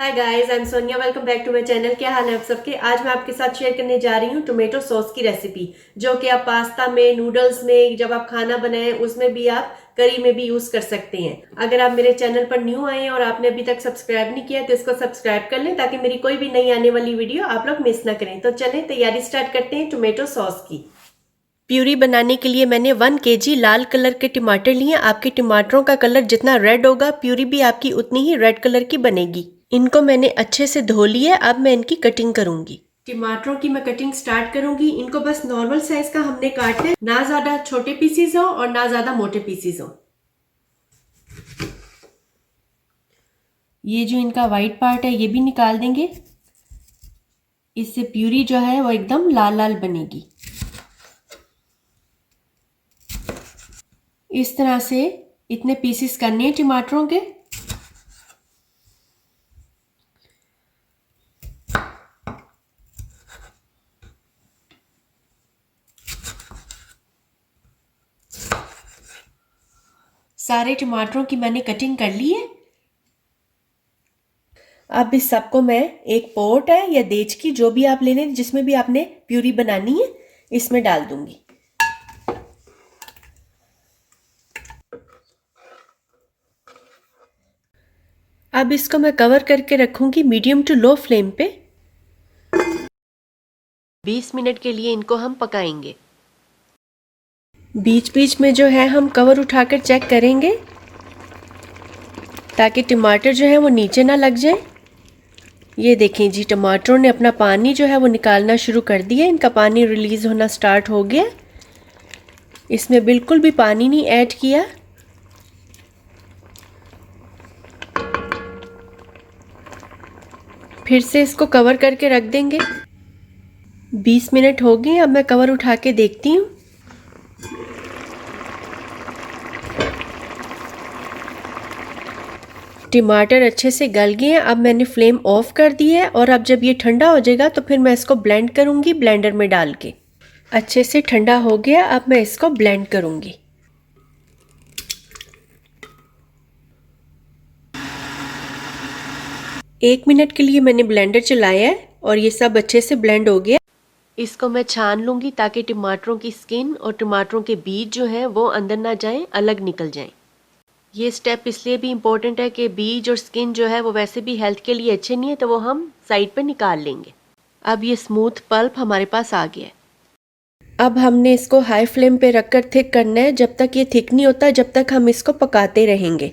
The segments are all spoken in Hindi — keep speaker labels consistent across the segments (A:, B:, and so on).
A: Hi guys, I am Sonia. Welcome back to my channel. क्या हाल है आप सबके। आज मैं आपके साथ शेयर करने जा रही हूँ टोमेटो सॉस की रेसिपी, जो कि आप पास्ता में, नूडल्स में, जब आप खाना बनाएं उसमें भी, आप करी में भी यूज कर सकते हैं। अगर आप मेरे चैनल पर न्यू आए हैं और आपने अभी तक सब्सक्राइब नहीं किया तो इसको सब्सक्राइब कर लें, ताकि मेरी कोई भी नई आने वाली वीडियो आप लोग मिस ना करें। तो चलें तैयारी स्टार्ट करते हैं टोमेटो सॉस की। प्यूरी बनाने के लिए मैंने 1 केजी लाल कलर के टमाटर लिए। आपके टमाटरों का कलर जितना रेड होगा, प्यूरी भी आपकी उतनी ही रेड कलर की बनेगी। इनको मैंने अच्छे से धो लिया। अब मैं इनकी कटिंग करूंगी। टमाटरों की मैं कटिंग स्टार्ट करूंगी। इनको बस नॉर्मल साइज का हमने काटना है, ना ज्यादा छोटे पीसीज हो और ना ज्यादा मोटे पीसीज हो। ये जो इनका वाइट पार्ट है ये भी निकाल देंगे। इससे प्यूरी जो है वो एकदम लाल लाल बनेगी। इस तरह से इतने पीसेस करने हैं टमाटरों के। सारे टमाटरों की मैंने कटिंग कर ली है। अब इस सबको मैं एक पोट है या देचकी, जो भी आप ले लें, जिसमें भी आपने प्यूरी बनानी है, इसमें डाल दूंगी। अब इसको मैं कवर करके रखूंगी मीडियम टू लो फ्लेम पे। 20 मिनट के लिए इनको हम पकाएंगे। बीच बीच में जो है हम कवर उठाकर चेक करेंगे, ताकि टमाटर जो है वो नीचे ना लग जाए। ये देखें जी, टमाटरों ने अपना पानी जो है वो निकालना शुरू कर दिया। इनका पानी रिलीज होना स्टार्ट हो गया। इसमें बिल्कुल भी पानी नहीं ऐड किया। फिर से इसको कवर करके रख देंगे। 20 मिनट हो गए। अब मैं कवर उठा के देखती हूँ। टमाटर अच्छे से गल गए हैं। अब मैंने फ्लेम ऑफ कर दी है, और अब जब ये ठंडा हो जाएगा तो फिर मैं इसको ब्लेंड करूँगी ब्लेंडर में डाल के। अच्छे से ठंडा हो गया। अब मैं इसको ब्लेंड करूँगी। एक मिनट के लिए मैंने ब्लेंडर चलाया है और ये सब अच्छे से ब्लेंड हो गया। इसको मैं छान लूँगी, ताकि टमाटरों की स्किन और टमाटरों के बीज जो हैं वो अंदर ना जाएं, अलग निकल जाएं। ये स्टेप इसलिए भी इम्पोर्टेंट है कि बीज और स्किन जो है वो वैसे भी हेल्थ के लिए अच्छे नहीं है, तो वो हम साइड पे निकाल लेंगे। अब ये स्मूथ पल्प हमारे पास आ गया है। अब हमने इसको हाई फ्लेम पे रखकर थिक करना है। जब तक ये थिक नहीं होता, जब तक हम इसको पकाते रहेंगे।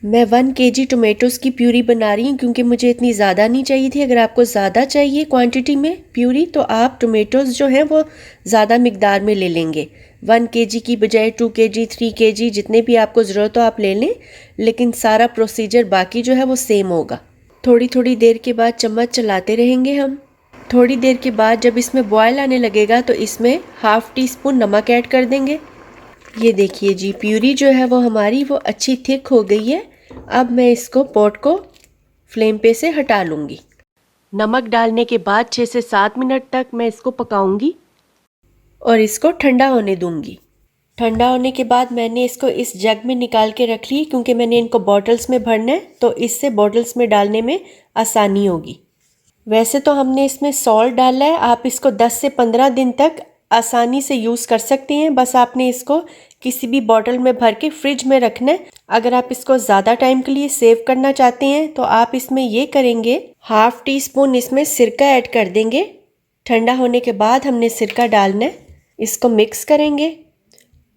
A: मैं 1 केजी टोमेटोज़ की प्यूरी बना रही हूँ, क्योंकि मुझे इतनी ज़्यादा नहीं चाहिए थी। अगर आपको ज़्यादा चाहिए क्वांटिटी में प्यूरी, तो आप टोमेटोज़ जो हैं वो ज़्यादा मिकदार में ले लेंगे। 1 केजी की बजाय 2 केजी, 3 केजी, जितने भी आपको ज़रूरत हो आप ले लें। लेकिन सारा प्रोसीजर बाकी जो है वो सेम होगा। थोड़ी थोड़ी देर के बाद चम्मच चलाते रहेंगे हम। थोड़ी देर के बाद जब इसमें बॉयल आने लगेगा तो इसमें ½ टीस्पून नमक ऐड कर देंगे। ये देखिए जी, प्यूरी जो है वो हमारी वो अच्छी थिक हो गई है। अब मैं इसको पॉट को फ्लेम पे से हटा लूँगी। नमक डालने के बाद 6 से 7 मिनट तक मैं इसको पकाऊंगी और इसको ठंडा होने दूंगी। ठंडा होने के बाद मैंने इसको इस जग में निकाल के रख ली, क्योंकि मैंने इनको बॉटल्स में भरना है, तो इससे बॉटल्स में डालने में आसानी होगी। वैसे तो हमने इसमें सॉल्ट डाला है। आप इसको 10 से 15 दिन तक आसानी से यूज़ कर सकते हैं। बस आपने इसको किसी भी बॉटल में भर के फ्रिज में रखना है। अगर आप इसको ज़्यादा टाइम के लिए सेव करना चाहते हैं तो आप इसमें ये करेंगे, ½ टीस्पून इसमें सिरका ऐड कर देंगे। ठंडा होने के बाद हमने सिरका डालना है। इसको मिक्स करेंगे।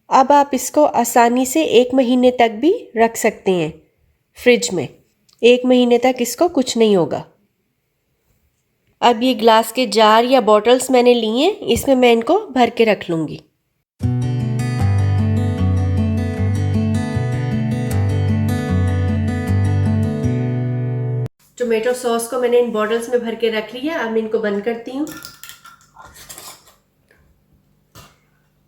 A: अब आप इसको आसानी से 1 महीने तक भी रख सकते हैं फ्रिज में। 1 महीने तक इसको कुछ नहीं होगा। अब ये ग्लास के जार या बॉटल्स मैंने लिए हैं, इसमें मैं इनको भर के रख लूँगी। टोमेटो सॉस को मैंने इन बॉटल्स में भर के रख लिया। अब मैं इनको बंद करती हूँ।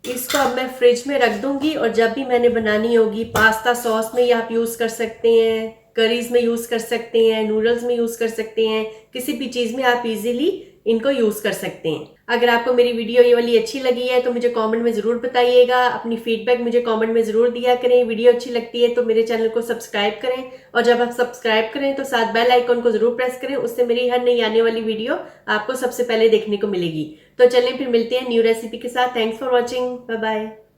A: इसको अब मैं फ्रिज में रख दूंगी, और जब भी मैंने बनानी होगी, पास्ता सॉस में आप यूज़ कर सकते हैं, करीज में यूज़ कर सकते हैं, नूडल्स में यूज़ कर सकते हैं, किसी भी चीज़ में आप इजीली इनको यूज़ कर सकते हैं। अगर आपको मेरी वीडियो ये वाली अच्छी लगी है तो मुझे कमेंट में ज़रूर बताइएगा, अपनी फीडबैक मुझे कमेंट में ज़रूर दिया करें। वीडियो अच्छी लगती है तो मेरे चैनल को सब्सक्राइब करें, और जब आप सब्सक्राइब करें तो साथ बेल आइकन को ज़रूर प्रेस करें, उससे मेरी हर नई आने वाली वीडियो आपको सबसे पहले देखने को मिलेगी। तो चलें फिर मिलते हैं न्यू रेसिपी के साथ। Thanks for watching, bye bye.